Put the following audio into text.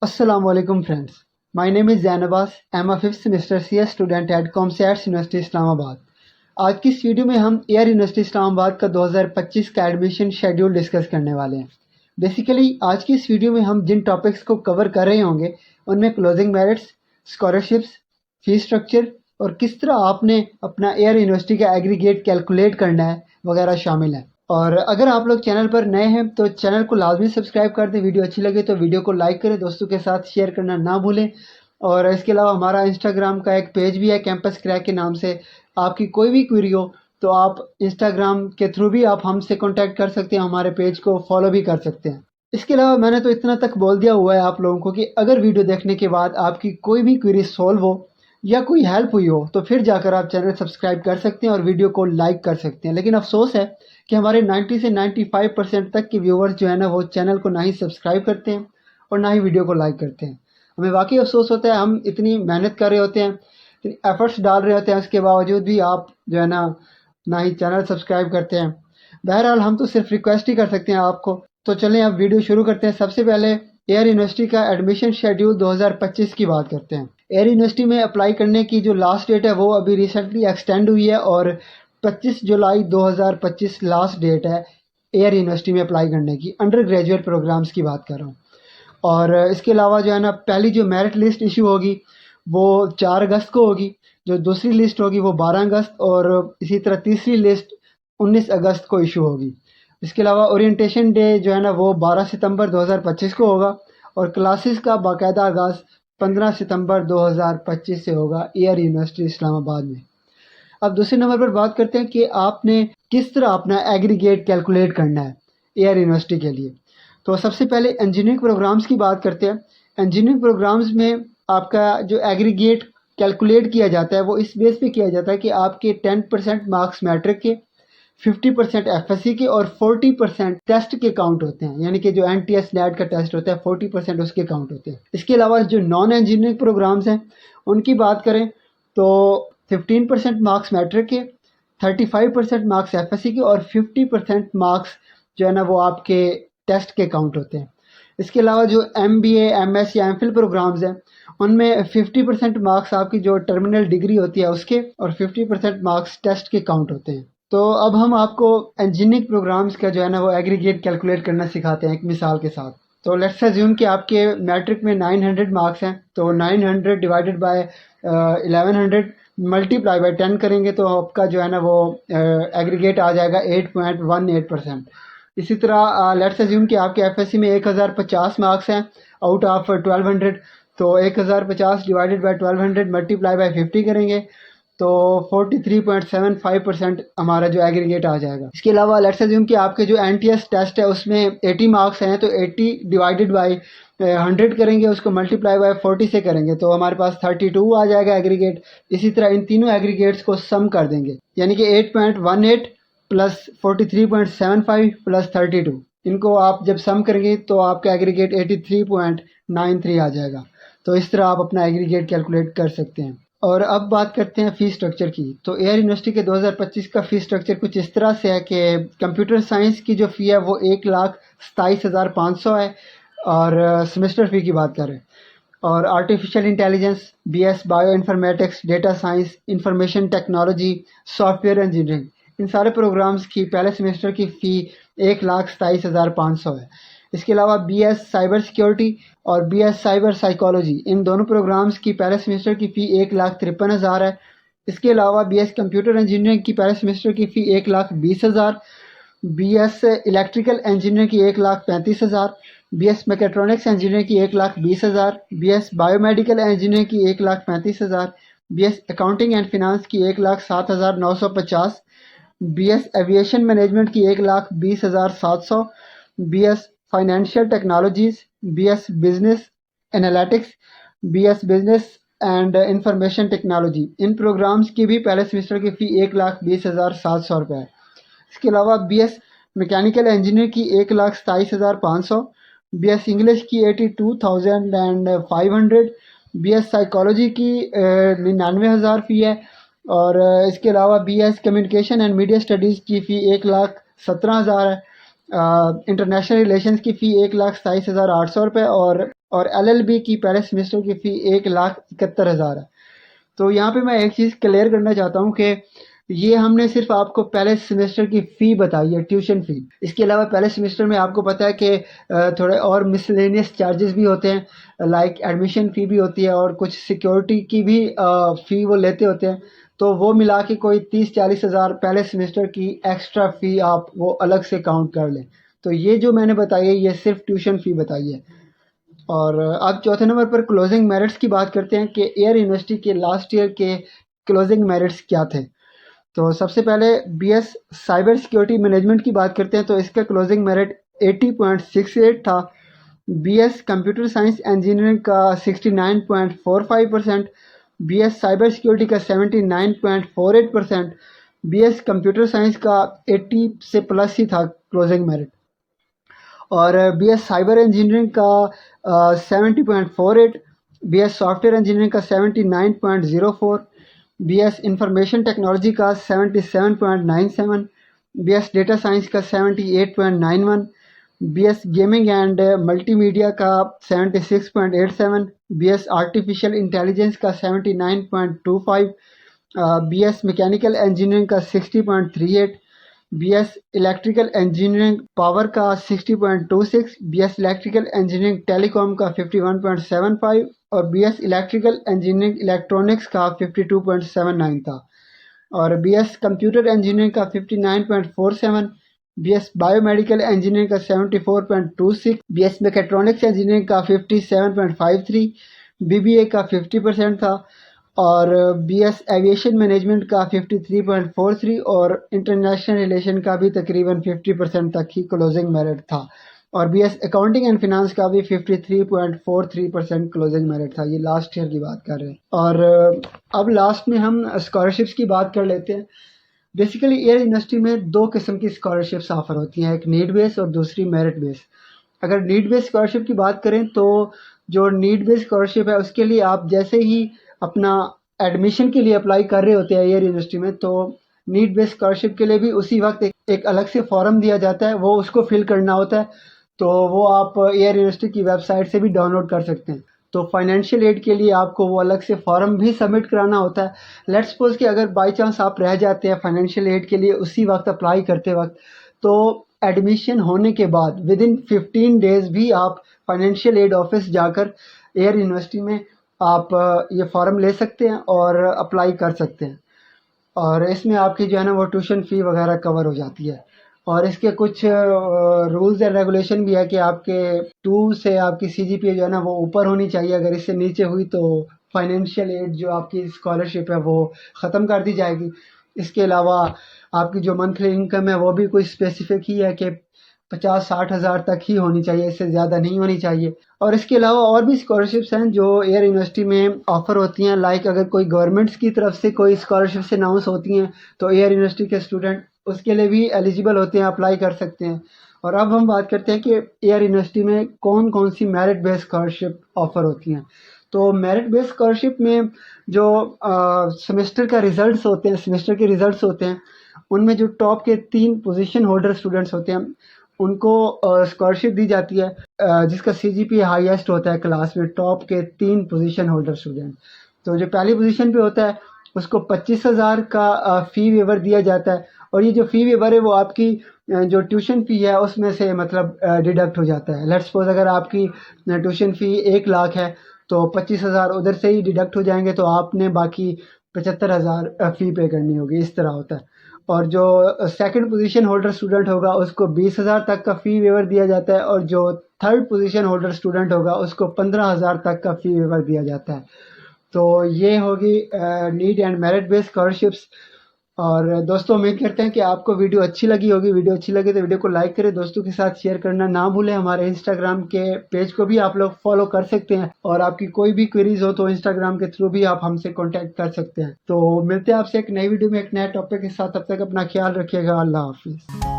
Assalamualaikum friends. My name is Zain Abbas. I am a 5th semester CS student at ComScience University Islamabad. आज की इस video में हम air university Islamabad का 2025 का एडमिशन शेड्यूल डिस्कस करने वाले हैं। बेसिकली आज की इस वीडियो में हम जिन टॉपिक्स को कवर कर रहे होंगे उनमें closing merits, scholarships, fees structure और किस तरह आपने अपना एयर यूनिवर्सिटी का एग्रीगेट कैलकुलेट करना है वगैरह शामिल है। और अगर आप लोग चैनल पर नए हैं तो चैनल को लाजमी सब्सक्राइब कर दें। वीडियो अच्छी लगे तो वीडियो को लाइक करें, दोस्तों के साथ शेयर करना ना भूलें। और इसके अलावा हमारा इंस्टाग्राम का एक पेज भी है कैंपस क्रैक के नाम से। आपकी कोई भी क्वेरी हो तो आप इंस्टाग्राम के थ्रू भी आप हमसे कॉन्टैक्ट कर सकते हैं, हमारे पेज को फॉलो भी कर सकते हैं। इसके अलावा मैंने तो इतना तक बोल दिया हुआ है आप लोगों को कि अगर वीडियो देखने के बाद आपकी कोई भी क्वेरी सॉल्व हो या कोई हेल्प हुई हो तो फिर जाकर आप चैनल सब्सक्राइब कर सकते हैं और वीडियो को लाइक कर सकते हैं। लेकिन अफसोस है कि हमारे 90 से 95% तक के व्यूवर्स जो है ना वो चैनल को ना ही सब्सक्राइब करते हैं और ना ही वीडियो को लाइक करते हैं। हमें वाकई अफसोस होता है, हम इतनी मेहनत कर रहे होते हैं, इतनी एफर्ट्स डाल रहे होते हैं, उसके बावजूद भी आप जो है ना ही चैनल सब्सक्राइब करते हैं। बहरहाल हम तो सिर्फ रिक्वेस्ट ही कर सकते हैं आपको। तो चलें अब वीडियो शुरू करते हैं। सबसे पहले एयर यूनिवर्सिटी का एडमिशन शेड्यूल 2025 की बात करते हैं। एयर यूनिवर्सिटी में अप्लाई करने की जो लास्ट डेट है वो अभी रिसेंटली एक्सटेंड हुई है और 25 जुलाई 2025 लास्ट डेट है एयर यूनिवर्सिटी में अप्लाई करने की। अंडर ग्रेजुएट प्रोग्राम्स की बात कर रहा हूँ। और इसके अलावा जो है ना पहली जो मेरिट लिस्ट इशू होगी वो 4 अगस्त को होगी, जो दूसरी लिस्ट होगी वो 12 अगस्त और इसी तरह तीसरी लिस्ट 19 अगस्त को इशू होगी। इसके अलावा ओरिएंटेशन डे जो है ना वो 12 सितंबर 2025 को होगा और क्लासेस का बाकायदा आगाज़ 15 सितंबर 2025 से होगा एयर यूनिवर्सिटी इस्लामाबाद में। अब दूसरे नंबर पर बात करते हैं कि आपने किस तरह अपना एग्रीगेट कैलकुलेट करना है एयर यूनिवर्सिटी के लिए। तो सबसे पहले इंजीनियरिंग प्रोग्राम्स की बात करते हैं। इंजीनियरिंग प्रोग्राम्स में आपका जो एग्रीगेट कैलकुलेट किया जाता है वो इस बेस पे किया जाता है कि आपके 10% मार्क्स मैट्रिक के, 50% एफएससी के और 40% टेस्ट के काउंट होते हैं, यानी कि जो एनटीएस नेट का टेस्ट होता है 40% उसके काउंट होते हैं। इसके अलावा जो नॉन इंजीनियरिंग प्रोग्राम्स हैं उनकी बात करें तो 15% मार्क्स मैट्रिक के, 35% मार्क्स एफएससी के और 50% मार्क्स जो है ना वो आपके टेस्ट के काउंट होते हैं। इसके अलावा जो एमबीए, एमएस या एमफिल प्रोग्राम्स हैं उनमें 50% मार्क्स आपकी जो टर्मिनल डिग्री होती है उसके और 50% मार्क्स टेस्ट के काउंट होते हैं। तो अब हम आपको इंजीनियरिंग प्रोग्राम्स का जो है ना वो एग्रीगेट कैलकुलेट करना सिखाते हैं एक मिसाल के साथ। तो लेट्स अज्यूम कि आपके मैट्रिक में 900 मार्क्स हैं, तो 900 डिवाइडेड बाय 1100 मल्टीप्लाई बाय 10 करेंगे तो आपका जो है ना वो एग्रीगेट आ जाएगा 8.18%। इसी तरह लेट्स अज्यूम कि आपके एफएससी में 1050 मार्क्स हैं आउट ऑफ 1200, तो 1050 डिवाइडेड बाय 1200 मल्टीप्लाई बाय 50 करेंगे तो 43.75% हमारा जो एग्रीगेट आ जाएगा। इसके अलावा लेट्स अज्यूम कि आपके जो एनटीएस टेस्ट है उसमें 80 मार्क्स हैं, तो 80 डिवाइडेड बाय 100 करेंगे, उसको मल्टीप्लाई बाय 40 से करेंगे तो हमारे पास 32 आ जाएगा एग्रीगेट। इसी तरह इन तीनों एग्रीगेट्स को सम कर देंगे, यानी कि 8.18 प्लस 43.75 प्लस 32, इनको आप जब सम करेंगे तो आपका एग्रीगेट 83.93 आ जाएगा। तो इस तरह आप अपना एग्रीगेट कैलकुलेट कर सकते हैं। और अब बात करते हैं फ़ीस स्ट्रक्चर की। तो एयर यूनिवर्सिटी के 2025 का फ़ीस स्ट्रक्चर कुछ इस तरह से है कि कंप्यूटर साइंस की जो फ़ी है वो 1,27,500 है और सेमेस्टर फ़ी की बात करें। और artificial intelligence, BS bio informatics, data science, information technology, software engineering, इन सारे प्रोग्राम्स की पहले सेमेस्टर की फ़ी 1,27,500 है। इसके अलावा बीएस साइबर सिक्योरिटी और बीएस साइबर साइकोलॉजी, इन दोनों प्रोग्राम्स की पहले सेमेस्टर की फ़ी 1,53,000 है। इसके अलावा बीएस कंप्यूटर इंजीनियरिंग की पहले सेमेस्टर की फ़ी 1,20,000, बीएस इलेक्ट्रिकल इंजीनियर की 1,35,000, बीएस मैकेट्रॉनिक्स इंजीनियर की 1,20,000, बीएस बायोमेडिकल इंजीनियर की 1,35,000, बीएस अकाउंटिंग एंड फिनांस की 1,07,950, बीएस एविएशन मैनेजमेंट की 1,20,700, BS financial technologies, BS business analytics, BS business and information technology, इन programmes की भी पहले सेमेस्टर की फ़ी 1,20,700 रुपये है। इसके अलावा बीएस मैकेनिकल इंजीनियर की 1,27,500, बीएस इंग्लिश की 82,500, बीएस साइकोलॉजी की 99,000 फ़ी है। और इसके अलावा BS communication and media studies की फ़ी 1,17,000 है। इंटरनेशनल रिलेशंस की फ़ी 1,27,800 रुपये और और LLB की पहले सेमेस्टर की फ़ी 1,71,000 है। तो यहाँ पे मैं एक चीज़ क्लियर करना चाहता हूँ कि ये हमने सिर्फ आपको पहले सेमेस्टर की फ़ी बताई है, ट्यूशन फ़ी। इसके अलावा पहले सेमेस्टर में आपको पता है कि थोड़े और मिसलेनियस चार्जेस भी होते हैं, लाइक एडमिशन फ़ी भी होती है और कुछ सिक्योरिटी की भी फ़ी वो लेते होते हैं। तो वो मिला के कोई 30-40 हज़ार पहले सेमेस्टर की एक्स्ट्रा फ़ी आप वो अलग से काउंट कर लें। तो ये जो मैंने बताई है ये सिर्फ ट्यूशन फ़ी बताई है। और अब चौथे नंबर पर क्लोजिंग मेरिट्स की बात करते हैं कि एयर यूनिवर्सिटी के लास्ट ईयर के क्लोजिंग मेरिट्स क्या थे। तो सबसे पहले BS साइबर सिक्योरिटी मैनेजमेंट की बात करते हैं तो इसका क्लोजिंग मेरिट 80.68 था। BS कंप्यूटर साइंस इंजीनियरिंग का 69.45%, BS साइबर सिक्योरिटी का 79.48%, BS कंप्यूटर साइंस का 80 से प्लस ही था क्लोजिंग मेरिट। और BS साइबर इंजीनियरिंग का 70.48, BS सॉफ्टवेयर इंजीनियरिंग का 79.04, BS इंफॉर्मेशन टेक्नोलॉजी का 77.97, BS डेटा साइंस का 78.91, BS गेमिंग एंड मल्टीमीडिया का 76.87, BS आर्टिफिशियल इंटेलिजेंस का 79.25, BS मैकेनिकल इंजीनियरिंग का 60.38, BS इलेक्ट्रिकल इंजीनियरिंग पावर का 60.26, BS इलेक्ट्रिकल इंजीनियरिंग टेलीकॉम का 51.75 और BS इलेक्ट्रिकल इंजीनियरिंग इलेक्ट्रॉनिक्स का 52.79 था। और BS कंप्यूटर इंजीनियरिंग का 59.47, BS बायोमेडिकल इंजीनियरिंग का 74.26, BS मैकेट्रॉनिक्स इंजीनियरिंग का 57.53, BBA का 50% था और BS एविएशन मैनेजमेंट का 53.43 और इंटरनेशनल रिलेशन का भी तकरीबन 50% तक ही क्लोजिंग मेरिट था। और BS अकाउंटिंग एंड फिनांस का भी 53.43% क्लोजिंग मेरिट था। ये लास्ट ईयर की बात कर रहे हैं। और अब लास्ट में हम स्कॉलरशिप्स की बात कर लेते हैं। बेसिकली एयर यूनिवर्सिटी में दो किस्म की स्कॉलरशिप्स ऑफर होती हैं, एक नीड बेस और दूसरी मेरिट बेस। अगर नीड बेस स्कॉलरशिप की बात करें तो जो नीड बेस स्कॉलरशिप है उसके लिए आप जैसे ही अपना एडमिशन के लिए अप्लाई कर रहे होते हैं एयर यूनिवर्सिटी में, तो नीड बेस स्कॉलरशिप के लिए भी उसी वक्त एक अलग से फॉर्म दिया जाता है, वो उसको फिल करना होता है। तो वो आप एयर यूनिवर्सिटी की वेबसाइट से भी डाउनलोड कर सकते हैं। तो फाइनेंशियल एड के लिए आपको वो अलग से फॉर्म भी सबमिट कराना होता है। लेट्स सपोज कि अगर बाई चांस आप रह जाते हैं फाइनेंशियल एड के लिए उसी वक्त अप्लाई करते वक्त, तो एडमिशन होने के बाद विद इन 15 डेज भी आप फाइनेंशियल एड ऑफिस जाकर एयर यूनिवर्सिटी में आप ये फॉर्म ले सकते हैं और अप्लाई कर सकते हैं। और इसमें आपकी जो है ना वो ट्यूशन फ़ी वगैरह कवर हो जाती है। और इसके कुछ रूल्स एंड रेगुलेशन भी है कि आपके 2 से आपकी CGPA जो है ना वो ऊपर होनी चाहिए। अगर इससे नीचे हुई तो फाइनेंशियल एड जो आपकी स्कॉलरशिप है वो ख़त्म कर दी जाएगी। इसके अलावा आपकी जो मंथली इनकम है वो भी कोई स्पेसिफिक ही है कि 50-60 हज़ार तक ही होनी चाहिए, इससे ज़्यादा नहीं होनी चाहिए। और इसके अलावा और भी स्कॉलरशिप्स हैं जो एयर यूनिवर्सिटी में ऑफ़र होती हैं। लाइक अगर कोई गवर्नमेंट्स की तरफ से कोई स्कॉलरशिप्स अनाउंस होती हैं तो एयर यूनिवर्सिटी के स्टूडेंट उसके लिए भी एलिजिबल होते हैं, अप्लाई कर सकते हैं। और अब हम बात करते हैं कि एयर यूनिवर्सिटी में कौन कौन सी मेरिट बेस्ड स्कॉलरशिप ऑफ़र होती हैं। तो मेरिट बेस्ड स्कॉलरशिप में जो सेमेस्टर का रिजल्ट्स होते हैं, सेमेस्टर के रिजल्ट्स होते हैं, उनमें जो टॉप के 3 पोजीशन होल्डर स्टूडेंट्स होते हैं उनको स्कॉलरशिप दी जाती है, जिसका CGPA हाईएस्ट होता है क्लास में, टॉप के 3 पोजीशन होल्डर स्टूडेंट। तो जो पहली पोजीशन पे होता है उसको 25,000 का फ़ी वेवर दिया जाता है। और ये जो फ़ी वेवर है वो आपकी जो ट्यूशन फ़ी है उसमें से मतलब डिडक्ट हो जाता है। लेट्स सपोज अगर आपकी ट्यूशन फ़ी 1 लाख है तो 25,000 उधर से ही डिडक्ट हो जाएंगे, तो आपने बाकी 75,000 फ़ी पे करनी होगी। इस तरह होता है। और जो सेकंड पोजीशन होल्डर स्टूडेंट होगा उसको 20,000 तक का फ़ी वेवर दिया जाता है और जो थर्ड पोजीशन होल्डर स्टूडेंट होगा उसको 15,000 तक का फ़ी वेवर दिया जाता है। तो ये होगी need and merit based scholarships. और दोस्तों उम्मीद करते हैं कि आपको वीडियो अच्छी लगी होगी। वीडियो अच्छी लगी तो वीडियो को लाइक करें, दोस्तों के साथ शेयर करना ना भूलें। हमारे इंस्टाग्राम के पेज को भी आप लोग फॉलो कर सकते हैं और आपकी कोई भी क्वेरीज हो तो इंस्टाग्राम के थ्रू भी आप हमसे कांटेक्ट कर सकते हैं। तो मिलते हैं आपसे एक नई वीडियो में एक नए टॉपिक के साथ। तब तक अपना ख्याल रखिएगा। अल्लाह हाफिज़।